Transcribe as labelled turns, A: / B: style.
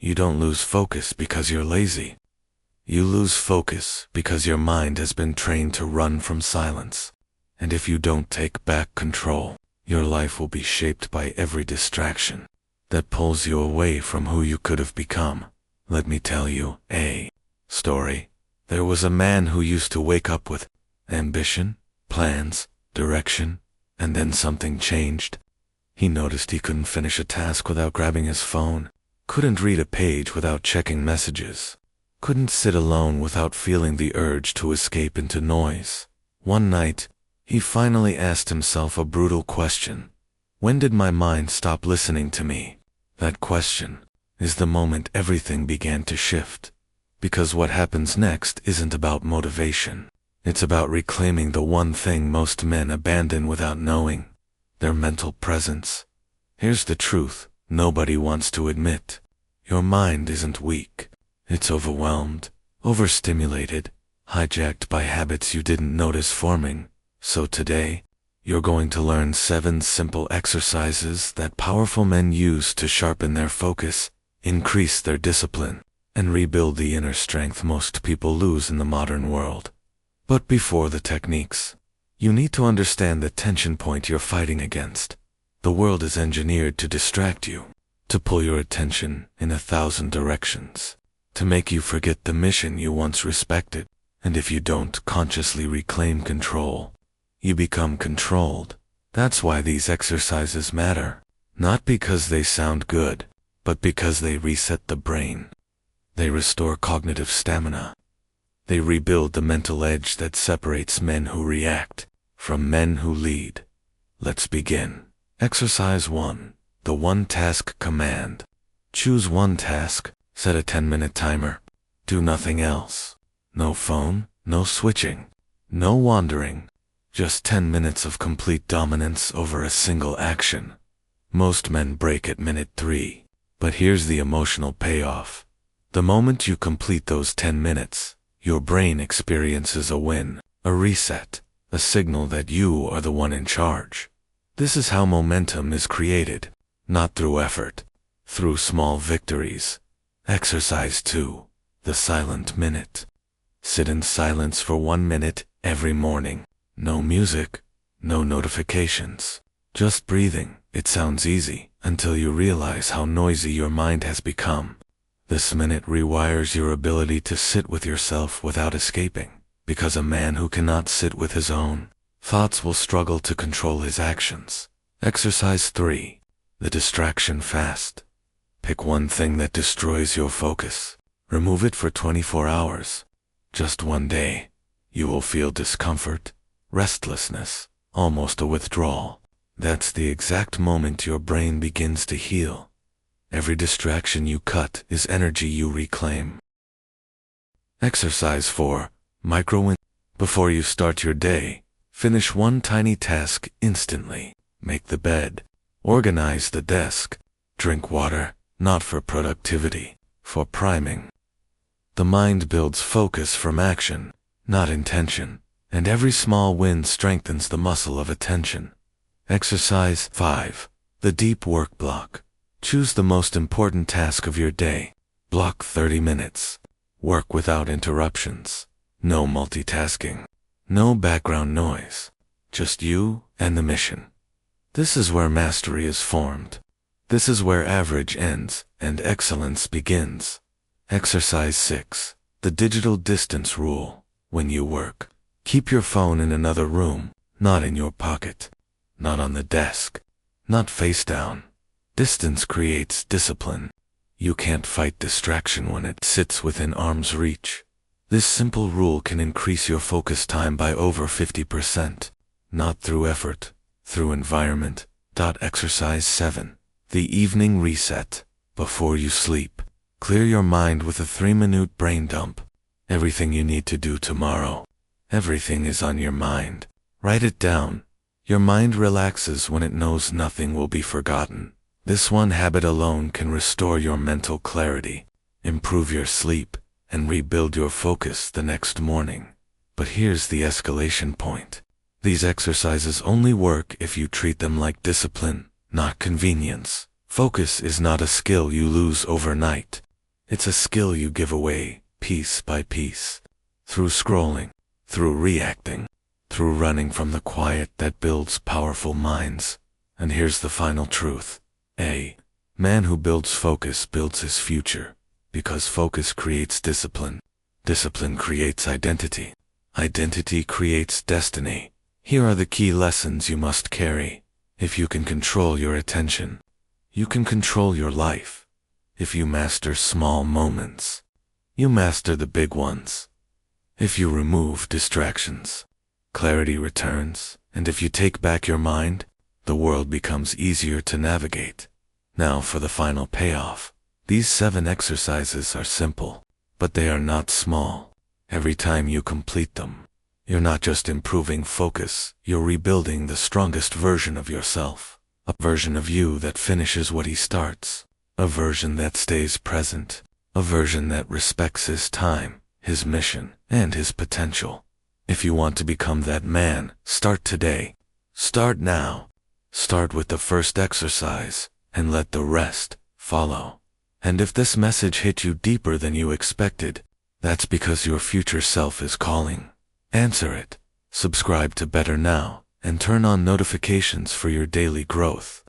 A: You don't lose focus because you're lazy. You lose focus because your mind has been trained to run from silence. And if you don't take back control, your life will be shaped by every distraction that pulls you away from who you could have become. Let me tell you a story. There was a man who used to wake up with ambition, plans, direction, and then something changed. He noticed he couldn't finish a task without grabbing his phone, couldn't read a page without checking messages, couldn't sit alone without feeling the urge to escape into noise. One night, he finally asked himself a brutal question. When did my mind stop listening to me? That question is the moment everything began to shift. Because what happens next isn't about motivation. It's about reclaiming the one thing most men abandon without knowing: their mental presence. Here's the truth nobody wants to admit. Your mind isn't weak. It's overwhelmed, overstimulated, hijacked by habits you didn't notice forming. So today, you're going to learn 7 simple exercises that powerful men use to sharpen their focus, increase their discipline, and rebuild the inner strength most people lose in the modern world. But before the techniques, you need to understand the tension point you're fighting against. The world is engineered to distract you, to pull your attention in 1,000 directions, to make you forget the mission you once respected. And if you don't consciously reclaim control, you become controlled. That's why these exercises matter. Not because they sound good, but because they reset the brain. They restore cognitive stamina. They rebuild the mental edge that separates men who react from men who lead. Let's begin. Exercise 1. The one-task command. Choose one task, set a 10-minute timer. Do nothing else. No phone, no switching, no wandering. Just 10 minutes of complete dominance over a single action. Most men break at minute 3. But here's the emotional payoff. The moment you complete those 10 minutes, your brain experiences a win, a reset, a signal that you are the one in charge. This is how momentum is created, not through effort, through small victories. Exercise 2. The silent minute. Sit in silence for 1 minute every morning. No music, no notifications, just breathing. It sounds easy until you realize how noisy your mind has become. This minute rewires your ability to sit with yourself without escaping, because a man who cannot sit with his own thoughts will struggle to control his actions. Exercise 3. The distraction fast. Pick one thing that destroys your focus. Remove it for 24 hours. Just one day. You will feel discomfort, restlessness, almost a withdrawal. That's the exact moment your brain begins to heal. Every distraction you cut is energy you reclaim. Exercise 4. Micro-win. Before you start your day, finish one tiny task instantly. Make the bed. Organize the desk. Drink water, not for productivity, for priming. The mind builds focus from action, not intention, and every small win strengthens the muscle of attention. Exercise 5. The deep work block. Choose the most important task of your day. Block 30 minutes. Work without interruptions. No multitasking. No background noise. Just you and the mission. This is where mastery is formed. This is where average ends and excellence begins. Exercise 6. The digital distance rule. When you work, keep your phone in another room, not in your pocket, not on the desk, not face down. Distance creates discipline. You can't fight distraction when it sits within arm's reach. This simple rule can increase your focus time by over 50%, not through effort, through environment. Exercise 7. The evening reset. Before you sleep, clear your mind with a 3-minute brain dump. Everything you need to do tomorrow. Everything is on your mind. Write it down. Your mind relaxes when it knows nothing will be forgotten. This one habit alone can restore your mental clarity, improve your sleep, and rebuild your focus the next morning. But here's the escalation point. These exercises only work if you treat them like discipline, not convenience. Focus is not a skill you lose overnight. It's a skill you give away, piece by piece. Through scrolling, through reacting, through running from the quiet that builds powerful minds. And here's the final truth. A man who builds focus builds his future, because focus creates discipline. Discipline creates identity. Identity creates destiny. Here are the key lessons you must carry. If you can control your attention, you can control your life. If you master small moments, you master the big ones. If you remove distractions, clarity returns, and if you take back your mind, the world becomes easier to navigate. Now for the final payoff. These 7 exercises are simple, but they are not small. Every time you complete them, you're not just improving focus, you're rebuilding the strongest version of yourself. A version of you that finishes what he starts. A version that stays present. A version that respects his time, his mission, and his potential. If you want to become that man, start today. Start now. Start with the first exercise, and let the rest follow. And if this message hit you deeper than you expected, that's because your future self is calling. Answer it, subscribe to Better Now, and turn on notifications for your daily growth.